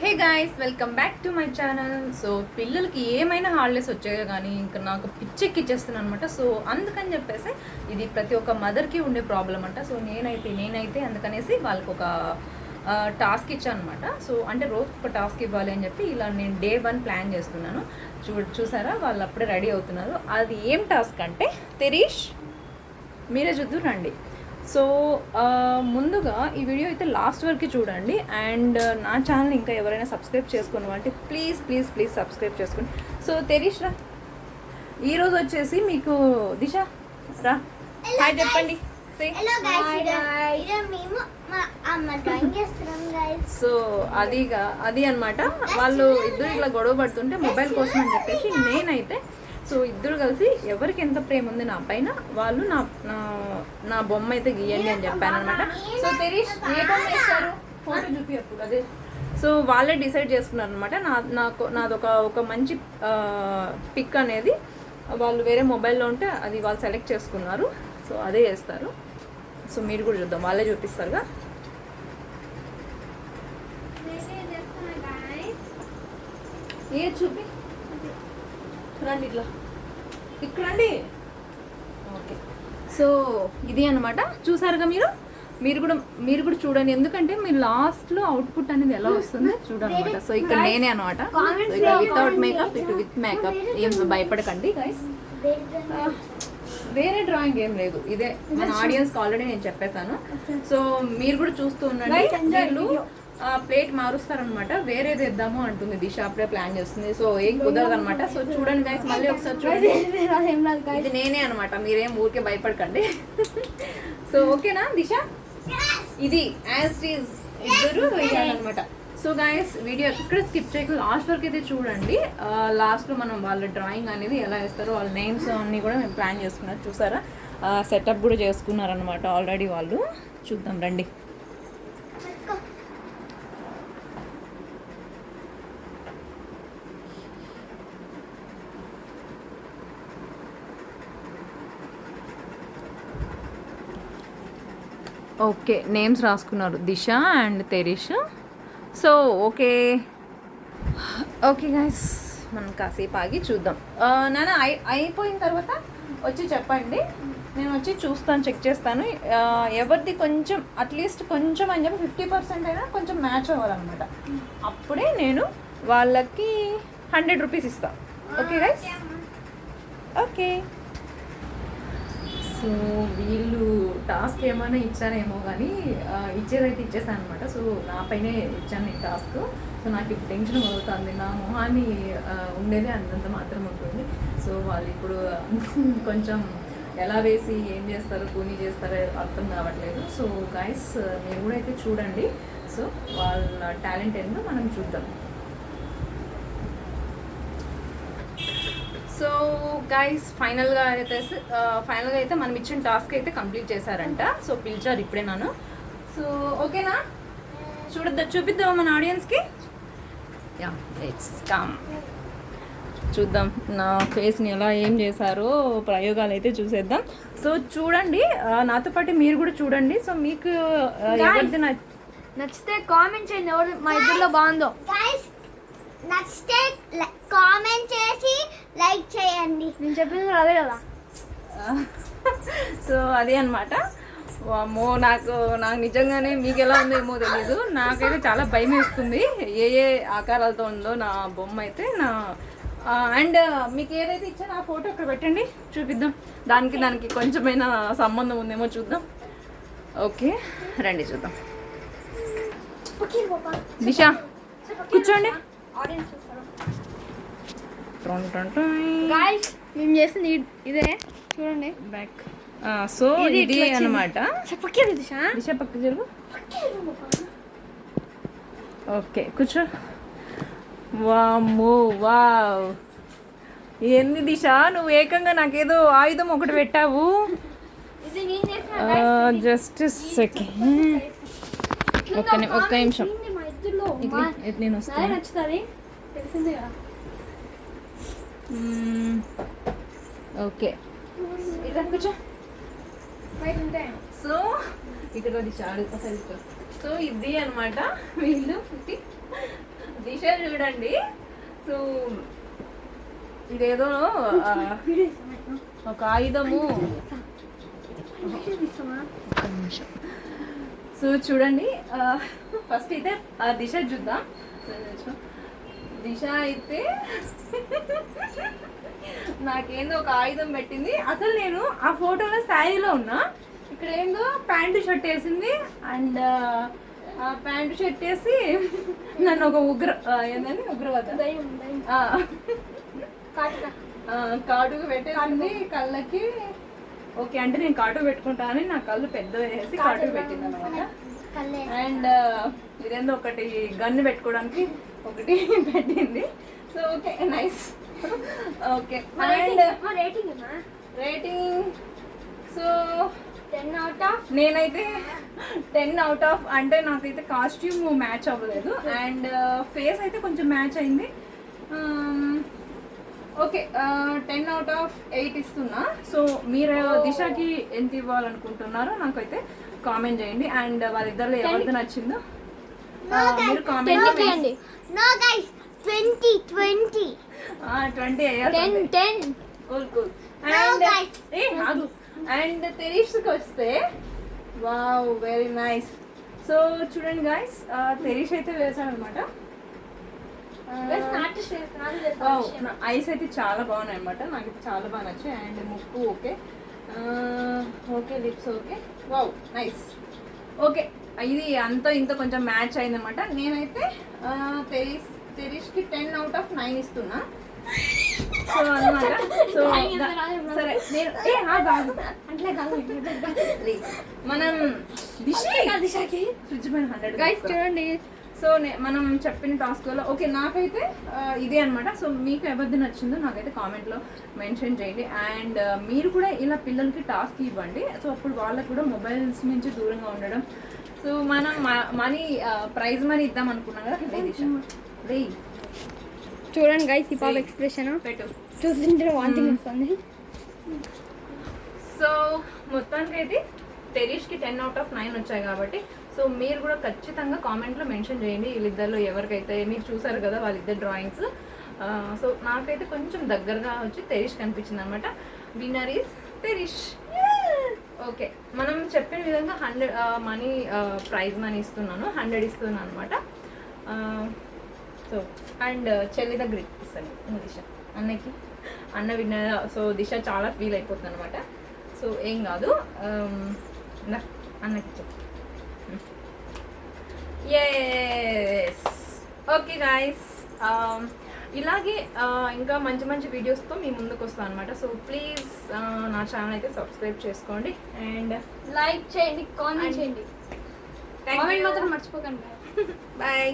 Hey guys, welcome back to my channel. So పిల్లలకి ఏమైనా holidays వచ్చాయో కానీ ఇంకా నాకు పిచ్చెక్కిచ్చేస్తున్నాను అనమాట. సో అందుకని చెప్పేసి ఇది ప్రతి ఒక్క మదర్కి ఉండే ప్రాబ్లం అంట. సో నేనైతే అందుకనేసి వాళ్ళకి ఒక టాస్క్ ఇచ్చాను అనమాట. సో అంటే రోజు ఒక టాస్క్ ఇవ్వాలి అని చెప్పి ఇలా నేను డే 1 ప్లాన్ చేస్తున్నాను. చూసారా, వాళ్ళు అప్పుడే రెడీ అవుతున్నారు. అది ఏం టాస్క్ అంటే, తెరీష్ మీరే చూద్దు రండి. సో ముందుగా ఈ వీడియో అయితే లాస్ట్ వరకు చూడండి. అండ్ నా ఛానల్ ఇంకా ఎవరైనా సబ్స్క్రైబ్ చేసుకున్నాం అంటే ప్లీజ్ సబ్స్క్రైబ్ చేసుకోండి. సో తెరీష్ రా, ఈరోజు వచ్చేసి మీకు దిశ రా హాయ్ చెప్పండి. సో అది అనమాట. వాళ్ళు ఇద్దరు ఇలా గొడవ పడుతుంటే మొబైల్ కోసం అని చెప్పేసి నేనైతే సో ఇద్దరు కలిసి ఎవరికి ఎంత ప్రేమ ఉంది నా పైన వాళ్ళు నా బొమ్మ అయితే గీయండి అని చెప్పాను అనమాట. సో తెరీష్ ఏ బొమ్మ వేస్తారు ఫోటో చూపించప్పుడు అదే. సో వాళ్ళే డిసైడ్ చేసుకున్నారు అనమాట. నాదొక మంచి పిక్ అనేది వాళ్ళు వేరే మొబైల్లో ఉంటే అది వాళ్ళు సెలెక్ట్ చేసుకున్నారు. సో అదే చేస్తారు. సో మీరు కూడా చూద్దాం, వాళ్ళే చూపిస్తారుగా. ఏ చూపి రండి, ఇట్లా ఇక్కడ రండి. ఓకే, సో ఇది అనమాట. చూసారుగా మీరు కూడా చూడండి, ఎందుకంటే మీరు లాస్ట్లో అవుట్పుట్ అనేది ఎలా వస్తుందో చూడాలన్నమాట. సో ఇక్కడ నేనే అనమాట, వితౌట్ మేకప్ ఇటు విత్ మేకప్. ఏం భయపడకండి గైస్, వేరే డ్రాయింగ్ ఏం లేదు, ఇదే మన ఆడియన్స్కి ఆల్రెడీ నేను చెప్పేశాను. సో మీరు కూడా చూస్తూ ఉండండి. వీళ్ళు ప్లేట్ మారుస్తారనమాట, వేరేది ఇద్దాము అంటుంది దిశ, అప్పుడే ప్లాన్ చేస్తుంది. సో ఏం కుదరదు అనమాట. సో చూడండి గైస్, మళ్ళీ ఒకసారి చూడండి, ఇది నేనే అనమాట, మీరేం ఊరికే భయపడకండి. సో ఓకేనా దిశ, ఇది యాజ్ ఈజ్ ఇద్దరు వేయాలన్నమాట. సో గైస్, వీడియో ఇక్కడ స్కిప్ చేయక లాస్ట్ వరకు అయితే చూడండి. లాస్ట్లో మనం వాళ్ళ డ్రాయింగ్ అనేది ఎలా వేస్తారో వాళ్ళ నేమ్స్ అన్నీ కూడా మేము ప్లాన్ చేసుకున్నారు. చూసారా, సెటప్ కూడా చేసుకున్నారనమాట ఆల్రెడీ వాళ్ళు. చూద్దాం రండి. ఓకే, నేమ్స్ రాసుకున్నారు దిశ అండ్ తెరీష్. సో ఓకే గైస్, మనం కాసేపు ఆగి చూద్దాం. నాన్న అయిపోయిన తర్వాత వచ్చి చెప్పండి, నేను వచ్చి చూస్తాను, చెక్ చేస్తాను. ఎవరిది కొంచెం అట్లీస్ట్ కొంచెం అని చెప్పి 50% అయినా కొంచెం మ్యాచ్ అవ్వాలన్నమాట. అప్పుడే నేను వాళ్ళకి 100 రూపీస్ ఇస్తాను. Okay guys, okay. సో వీళ్ళు టాస్క్ ఏమైనా ఇచ్చారేమో కానీ ఇచ్చేదైతే ఇచ్చేసాను అనమాట. సో నా పైనే ఇచ్చాను ఈ టాస్క్. సో నాకు ఇప్పుడు టెన్షన్ అవుతుంది, నా మొహాన్ని ఉండేది అంతంత మాత్రం ఉంటుంది. సో వాళ్ళు ఇప్పుడు కొంచెం ఎలా వేసి ఏం చేస్తారో కూనీ చేస్తారో అర్థం కావట్లేదు. సో గైస్, మీరు కూడా అయితే చూడండి. సో వాళ్ళ టాలెంట్ ఏంటో మనం చూద్దాం. సో గైస్, ఫైనల్గా అయితే మనం ఇచ్చిన టాస్క్ అయితే కంప్లీట్ చేశారంట. సో పిలిచారు ఇప్పుడే నన్ను. సో ఓకేనా, చూపిద్దాం మన ఆడియన్స్కి. Yeah, let's come. చూద్దాం నా ఫేస్ని ఎలా ఏం చేశారో, ప్రయోగాలు అయితే చూసేద్దాం. సో చూడండి, నాతో పాటు మీరు కూడా చూడండి. సో మీకు ఎవరిది నచ్చితే కామెంట్ చేయండి, ఎవరు మా ఇద్దరిలో బాగుందో. నచ్చితే కామెంట్ చేసి లైక్ చేయండి. నేను చెప్పింది అదే కదా. సో అదే అనమాట. అమ్మో, నాకు నిజంగానే మీకు ఎలా ఉందో ఏమో తెలీదు, నాకైతే చాలా భయం వేస్తుంది. ఏ ఆకారాలతో ఉందో నా బొమ్మ అయితే. అండ్ మీకు ఏదైతే ఇచ్చానో ఆ ఫోటో ఇక్కడ పెట్టండి, చూపిద్దాం. దానికి కొంచెమైనా సంబంధం ఉందేమో చూద్దాం. ఓకే రండి చూద్దాం. దిశ కూర్చోండి. మేము చేసింది ఇదే, చూడండి బ్యాక్. సో ఇది అనమాట. దిశ పక్క జరుగు. ఓకే కూర్చో. వామ్మో, వావ్, ఏంది దిశ, నువ్వు ఏకంగా నాకేదో ఆయుధం ఒకటి పెట్టావు. జస్ట్ సెకండ్, ఒక్క నిమిషం. నేను వస్తాను. ఓకే, సో ఇక్కడ సో ఇది అనమాట. వీళ్ళు దిశ చూడండి. సో ఇదేదో ఒక ఆయుధము. ఒక్క నిమిషం. సో చూడండి, ఫస్ట్ అయితే దిశ చూద్దాం. దిశ అయితే నాకేందో ఒక ఆయుధం పెట్టింది. అసలు నేను ఆ ఫోటోలో శారీలో ఉన్నా, ఇక్కడ ఏందో ప్యాంటు షర్ట్ వేసింది. అండ్ ఆ ప్యాంటు షర్ట్ వేసి నన్ను ఒక ఏంటంటే ఉగ్రవాద కాటుకు పెట్టేసింది కళ్ళకి. ఓకే అంటే నేను కాటు పెట్టుకుంటానని నా కళ్ళు పెద్ద వేసి కాటు పెట్టింది అనమాట. అండ్ ఇదేందో ఒకటి గన్ను పెట్టుకోవడానికి ఒకటి పెట్టింది. So okay nice. Okay and rating so 10 నేనైతే 10 అంటే నాకైతే కాస్ట్యూమ్ మ్యాచ్ అవ్వలేదు. అండ్ ఫేస్ అయితే కొంచెం మ్యాచ్ అయింది. ఓకే 10/8 ఇస్తున్నా. సో మీరు దిశకి ఎంత ఇవ్వాలనుకుంటున్నారో నాకైతే కామెంట్ చేయండి. అండ్ వాళ్ళిద్దరిలో ఎవరికి నచ్చిందో మీరు కామెంట్ చేయండి. 20 అయ్యారు. కూల్. అండ్ తెరీష్కి వస్తే వావ్ వెరీ నైస్. సో చూడండి గైస్, తెరీష్ అయితే వేసాడు అనమాట. ఐస్ అయితే చాలా బాగున్నాయి అనమాట. నాకైతే చాలా బాగా నచ్చాయి. అండ్ ముక్కు okay, okay lips okay, wow nice. Okay ఇది అంతా ఇంత కొంచెం మ్యాచ్ అయిందనమాట. నేనైతే తెరీష్కి 10/9 ఇస్తున్నా. సో అనమాట. సో సరే నేను మనం దిశకి ఫ్రిడ్జ్ పైన 100 చూడండి. సో మనం చెప్పిన టాస్క్లో ఓకే నాకైతే ఇదే అనమాట. సో మీకు ఎవరిది నచ్చిందో నాకైతే కామెంట్లో మెన్షన్ చేయండి. అండ్ మీరు కూడా ఇలా పిల్లలకి టాస్క్ ఇవ్వండి. సో అప్పుడు వాళ్ళకు కూడా మొబైల్స్ నుంచి దూరంగా ఉండడం. సో మనం మనీ ప్రైజ్ మనీ ఇద్దాం అనుకున్నాం కదా. రే చూడండి గైస్, ఈ పాప ఎక్స్ప్రెషన్ పెట్టు చూస్తుంటే వాంతింగ్ వస్తుంది. సో మొత్తానికి అయితే తెరీష్కి 10/9 వచ్చాయి కాబట్టి సో మీరు కూడా ఖచ్చితంగా కామెంట్లో మెన్షన్ చేయండి వీళ్ళిద్దరిలో ఎవరికైతే. మీరు చూసారు కదా వాళ్ళిద్దరు డ్రాయింగ్స్. సో నాకైతే కొంచెం దగ్గరగా వచ్చి తెరీష్ కనిపించింది అనమాట. Winner is తెరీష్. ఓకే మనం చెప్పిన విధంగా 100 మనీ ప్రైజ్ మనీ ఇస్తున్నాను, 100 ఇస్తున్నాను అనమాట. సో అండ్ చెల్లి దగ్గర ఇస్తాను దిశ అన్నకి. అన్న విన్నర్. సో దిశ చాలా ఫీల్ అయిపోతుంది అనమాట. సో ఏం కాదు, అన్నకి చెప్పు. ఎస్ ఓకే గాయస్, ఇలాగే ఇంకా మంచి మంచి వీడియోస్తో మీ ముందుకు వస్తాను అనమాట. సో ప్లీజ్ నా ఛానల్ అయితే సబ్స్క్రైబ్ చేసుకోండి అండ్ లైక్ చేయండి, కామెంట్ చేయండి. కామెంట్ మాత్రం మర్చిపోకండి. బాయ్.